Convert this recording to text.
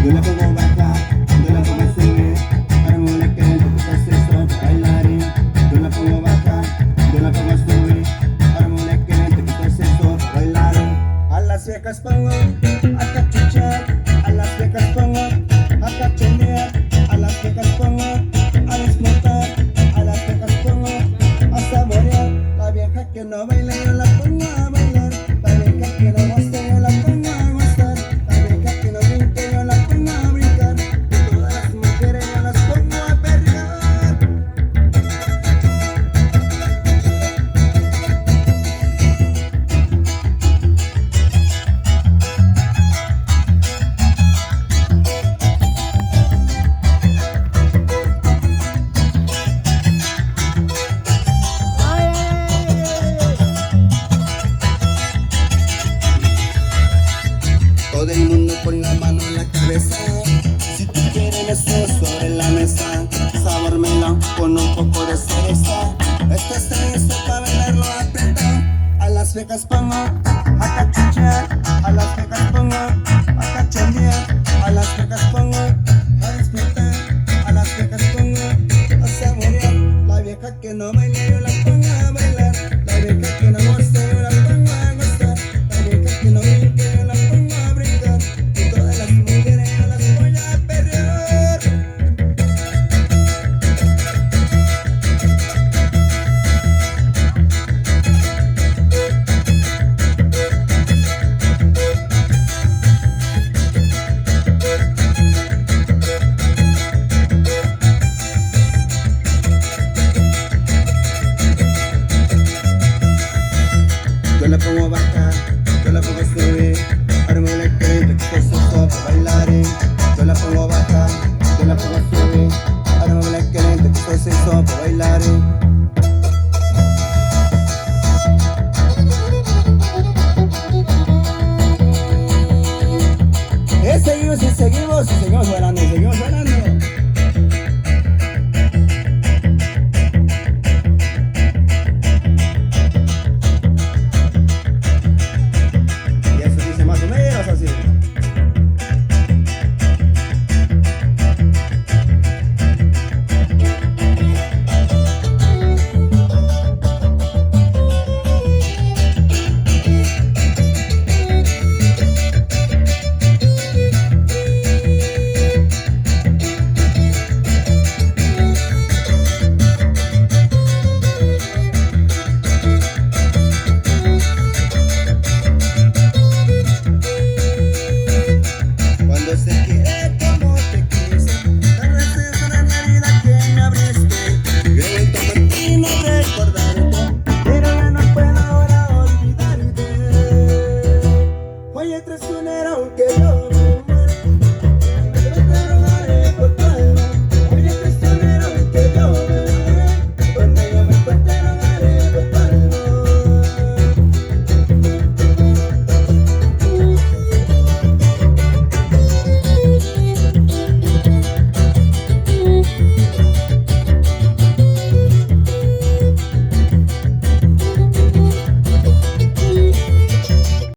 Yo la pongo baja, yo la pongo subir, para mover que lento que hace eso, bailarín. Yo la pongo baja, yo la pongo subir, para mover que lento que hace eso, bailarín. A las viejas pongo a cachuchar, a las viejas pongo a cachondear, a las viejas pongo a explotar, a las viejas pongo a saborear. La vieja que no baila yo la pongo a bailar, la vieja que no goza yo la pongo a gozar, la vieja que no brinca yo la pongo a brincar, y todas las mujeres yo las pongo a perrear. Todo el mundo pon la mano en la cabeza. Si tú quieres eso sobre la mesa, sabor melón con un poco de cereza. Esto es cereza para bailarlo apretado. A las viejas pongo a cachuchear, a las viejas pongo a cachondear, a las viejas pongo a disfrutar, a las viejas pongo a saborear. La vieja que no baila yo la pongo a bailar, la vieja que no goza yo la pongo a gozar, la vieja que no brinca yo la pongo a brincar, y todas las mujeres yo las voy a perrear. Yo la pongo a bajar, yo la pongo a subir, armo la gente que se para bailarín. Yo la pongo a bajar, yo la pongo a subir, armo la gente que se para bailarín. Seguimos bailando, seguimos bailando. Y eso dice más o menos así. Cuando se quiere